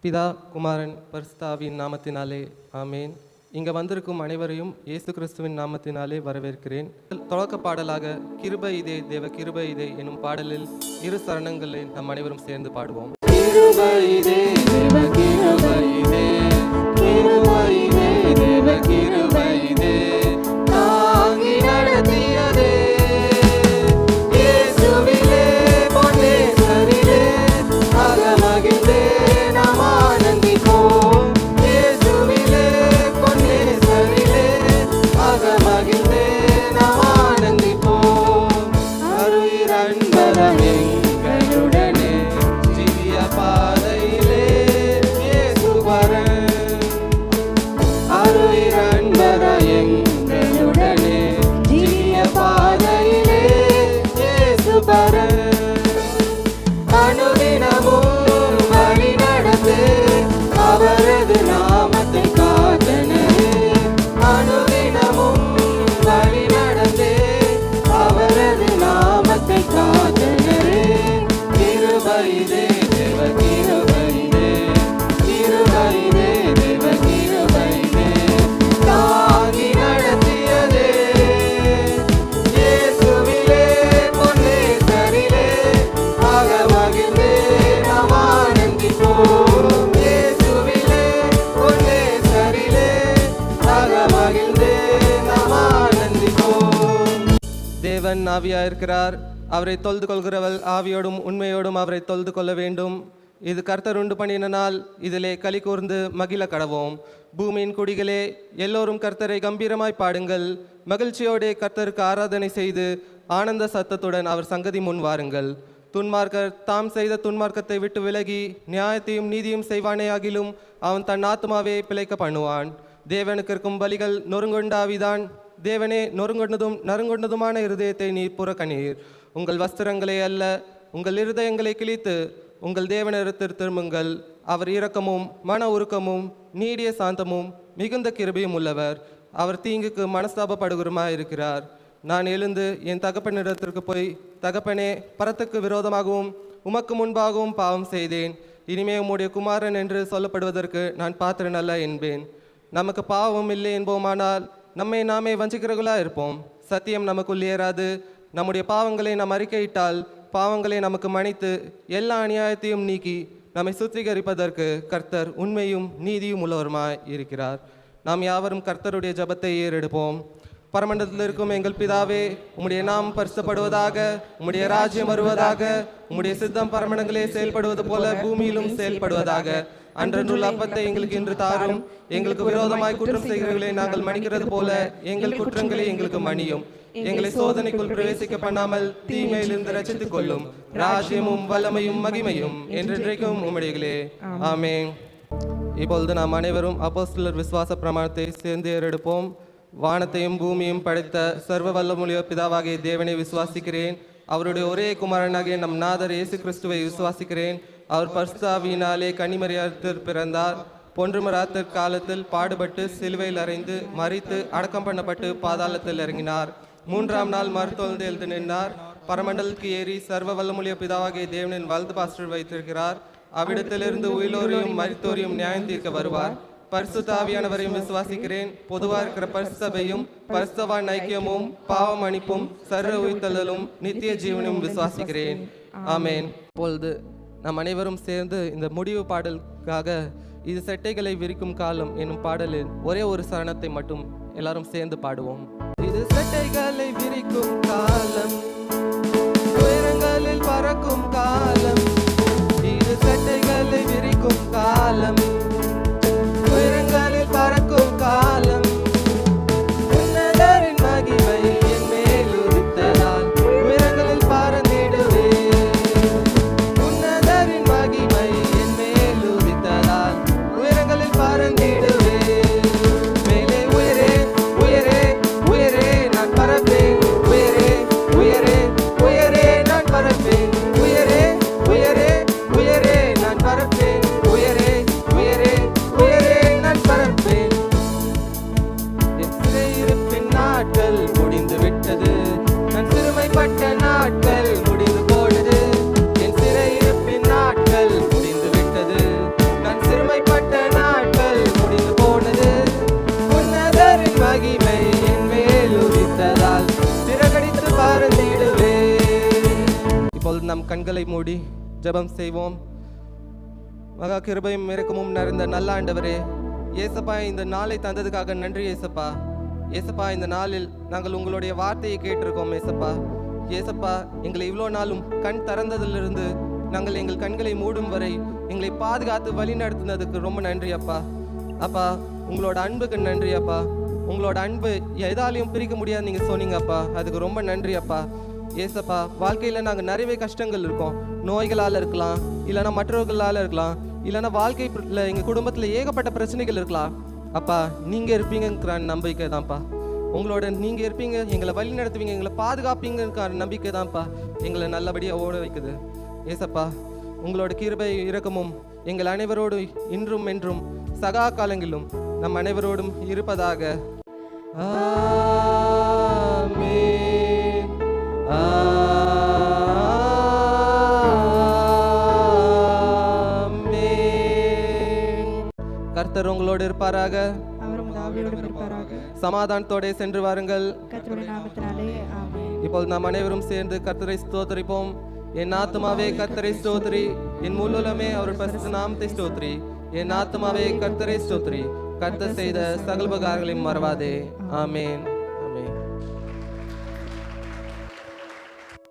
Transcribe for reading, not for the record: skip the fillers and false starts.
பிதா, குமாரன், பரிசுத்த ஆவியின் நாமத்தினாலே ஆமேன். இங்கே வந்திருக்கும் அனைவரையும் இயேசு கிறிஸ்துவின் நாமத்தினாலே வரவேற்கிறேன். தொடக்க பாடலாக கிருபை இதே தேவ கிருபை இதே எனும் பாடலில் 2 சரணங்களை நம் அனைவரும் சேர்ந்து பாடுவோம். கிருபை இதே தேவ கிருபை இதே, கிருபை இதே தேவ கிருபை இதே, தாங்கி நடத்தியதே இயேசுவிலே பொன்னேசரிலே அகமகிழ்ந்தே நாம் ஆனந்திப்போம். இயேசுவிலே பொன்னேசரிலே அகமகிழ்ந்தே நாம் ஆனந்திப்போம். அருயிர் அன்பரம் எங்களுடனே ஜீவிய பாதையிலே இயேசு வர, அருயிர் அன்பர எங்களுடனே ஜீவிய பாதையிலே இயேசு வர, அனுதினமும் வழி நடந்து அவரது நாமத்தை காத்தனே, அனுதினமும் வழி நடந்து அவரது நாமத்தை காத்தனே. கிருபை இதே தேவ கிருபை இதே, கிருபை இதே தேவ கிருபை இதே, தாங்கி நடத்தியதே இயேசுவிலே பொன்னேசரிலே அகமகிழ்ந்தே நாம் ஆனந்திப்போம். இயேசுவிலே பொன்னேசரிலே அகமகிழ்ந்தே நாம் ஆனந்திப்போம். தேவன் ஆவியாயிருக்கிறார். அவரை தொழுது கொள்கிறவள் ஆவியோடும் உண்மையோடும் அவரை தொழுது கொள்ள வேண்டும். இது கர்த்தர் உண்டு பண்ணின நாள், இதிலே களி கூர்ந்து மகிழ கடவோம். பூமியின் குடிகளே, எல்லோரும் கர்த்தரை கம்பீரமாய் பாடுங்கள். மகிழ்ச்சியோடே கர்த்தருக்கு ஆராதனை செய்து ஆனந்த சத்தத்துடன் அவர் சங்கதி முன் வாருங்கள். துன்மார்க்கர் தாம் செய்த துன்மார்க்கத்தை விட்டு விலகி நியாயத்தையும் நீதியும் செய்வானே ஆகிலும் அவன் தன் ஆத்மாவே பிழைக்க பண்ணுவான். தேவனுக்கு இருக்கும் பலிகள் நொறுங்கொண்டாவிதான். தேவனே, நொறுங்கொண்டதும் நறுங்கொண்டதுமான இருதயத்தை நீர் புறக்கணீர். உங்கள் வஸ்திரங்களை அல்ல, உங்கள் இருதயங்களை கிழித்து உங்கள் தேவனிடத்தில் திரும்புங்கள். அவர் இரக்கமும் மன உருக்கமும் நீடிய சாந்தமும் மிகுந்த கிருபையும் உள்ளவர். அவர் தீங்குக்கு மனஸ்தாபப்படுகிறமாய் இருக்கிறார். நான் எழுந்து என் தகப்பனிடத்திற்கு போய், தகப்பனே, பரத்துக்கு விரோதமாகவும் உமக்கு முன்பாகவும் பாவம் செய்தேன். இனிமே உம்முடைய குமாரன் என்று சொல்லப்படுவதற்கு நான் பாத்திரன் அல்ல என்பேன். நமக்கு பாவம் இல்லை என்போமானால் நம்மை நாமே வஞ்சிக்கிறவர்களாக இருப்போம். சத்தியம் நமக்குள் ஏறாது. நம்முடைய பாவங்களை நாம் அறிக்கையிட்டால் பாவங்களை நமக்கு மன்னித்து எல்லா அநியாயத்தையும் நீக்கி நம்மை சுத்திகரிப்பதற்கு கர்த்தர் உண்மையும் நீதியும் உள்ளவருமாய் இருக்கிறார். நாம் யாவரும் கர்த்தருடைய ஜெபத்தை ஏறெடுப்போம். பரமண்டலத்தில் இருக்கும் எங்கள் பிதாவே, உம்முடைய நாமம் பரிசுத்தப்படுவதாக, உம்முடைய ராஜ்யம் வருவதாக, உம்முடைய சித்தம் பரமண்டங்களே செயல்படுவது போல பூமியிலும் செயல்படுவதாக. அன்றன்றுள்ள அப்பத்தை எங்களுக்கு இன்று தாரும். எங்களுக்கு விரோதமாய் குற்றம் செய்கிறவர்களை நாங்கள் மன்னிக்கிறது போல எங்கள் குற்றங்களை எங்களுக்கு மன்னியும். எங்களை சோதனைக்குள் பிரவேசிக்க பண்ணாமல் தீமையிலிருந்து ரட்சித்துக் கொள்ளும். ராஜ்யமும் வல்லமையும் மகிமையும் என்றென்றைக்கும் உம்முடையகளே. ஆமென். இப்பொழுது நாம் அனைவரும் அப்போஸ்தலர் விசுவாச பிரமாணத்தை சேர்ந்து ஏறெடுப்போம். வானத்தையும் பூமியும் படைத்த சர்வ வல்லமுள்ள பிதாவாகிய தேவனை விசுவாசிக்கிறேன். அவருடைய ஒரே குமாரனாகிய நம் நாதர் இயேசு கிறிஸ்துவை விசுவாசிக்கிறேன். அவர் பரிசுத்த ஆவியினாலே கன்னிமரியாத்தில் பிறந்தார். பொன்றுமராத்தர் காலத்தில் பாடுபட்டு சிலுவையில் அறைந்து மரித்து அடக்கம் பண்ணப்பட்டு பாதாளத்தில் இறங்கினார். 3ஆம் நாள் மருத்துவந்து எழுந்து நின்றார். பரமண்டலுக்கு ஏறி சர்வ வல்லமுள்ள பிதாவாகிய தேவனின் வலது பாஸ்டர் வைத்திருக்கிறார். அவ்விடத்திலிருந்து உயிரோரையும் மரித்தோரையும் நியாயம் தீர்க்க வருவார். பரிசுத்த ஆவியானவரையும் விசுவாசிக்கிறேன். பொதுவாக இருக்கிற பரிசுத்தபையும் பரிசுத்தவான் ஐக்கியமும் பாவ மன்னிப்பும் சர்வ உயிர்த்தலும் நித்திய ஜீவனும் விசுவாசிக்கிறேன். ஆமேன். இப்பொழுது நாம் அனைவரும் சேர்ந்து இந்த முடிவு பாடலுக்காக இது செட்டைகளை விரிக்கும் காலம் என்னும் பாடலில் ஒரே ஒரு சரணத்தை மட்டும் எல்லாரும் சேர்ந்து பாடுவோம். இது செட்டைகளை விரிக்கும் காலம், உயரங்களில் பறக்கும் காலம். இது செட்டைகளை விரிக்கும் காலம், உயரங்களில் பறக்கும் காலம். உன்னதரின் மகிமை என் மேல் உதித்ததால் உயரங்களில் பறந்திடுவேன். உன்னதரின் மகிமை என் மேல் உதித்ததால் உயரங்களில் பறந்திடுவேன். மேலே உயரே உயரே உயரே நான் பறப்பேன். உயரே உயரே உயரே நான் பறப்பேன். உயரே உயரே கண்களை மூடி ஜெபம் செய்வோம். மகா கிருபையும் இரக்கமும் நிறைந்த நல்ல ஆண்டவரே, ஏசப்பா இந்த நாளை தந்ததுக்காக நன்றி ஏசப்பா. ஏசப்பா இந்த நாளில் நாங்கள் உங்களுடைய வார்த்தையை கேட்டிருக்கோம் ஏசப்பா. ஏசப்பா எங்களை இவ்வளோ நாளும் கண் திறந்ததிலிருந்து நாங்கள் எங்கள் கண்களை மூடும் வரை எங்களை பாதுகாத்து வழி நடத்துனதுக்கு ரொம்ப நன்றி அப்பா. அப்பா உங்களோட அன்புக்கு நன்றி அப்பா. உங்களோட அன்பு எதாலையும் பிரிக்க முடியாது நீங்கள் சொன்னீங்க அப்பா. அதுக்கு ரொம்ப நன்றி அப்பா. ஏசப்பா வாழ்க்கையில் நாங்கள் நிறையவே கஷ்டங்கள் இருக்கோம். நோய்களால் இருக்கலாம், இல்லைனா மற்றவர்களால் இருக்கலாம், இல்லைனா வாழ்க்கையில் எங்கள் குடும்பத்தில் ஏகப்பட்ட பிரச்சனைகள் இருக்கலாம். அப்பா நீங்கள் இருப்பீங்கிற நம்பிக்கை தான்ப்பா. உங்களோட நீங்கள் இருப்பீங்க, எங்களை வழி நடத்துவீங்க, எங்களை பாதுகாப்பீங்கிற நம்பிக்கை தான்ப்பா எங்களை நல்லபடியாக ஓட வைக்குது. ஏசப்பா உங்களோட கிருபை இரக்கமும் எங்கள் அனைவரோடு இன்றும் என்றும் சகா காலங்களிலும் நம் அனைவரோடும் இருப்பதாக. ஆமென். ஆமென். கர்த்தர் உங்களோடு இருப்பாராக. சமாதானத்தோட சென்று வாருங்கள். இப்போது நாம் அனைவரும் சேர்ந்து கர்த்தரை ஸ்தோத்திரிப்போம். என் ஆத்துமாவே கர்த்தரை ஸ்தோத்திரி, என் முழுலமே அவர் பரிசுத்த நாமத்தை ஸ்தோத்திரி. என் ஆத்துமாவே கர்த்தரை ஸ்தோத்திரி, கர்த்தர் செய்த சகல உபகாரங்களையும் மறவாதே. ஆமென்.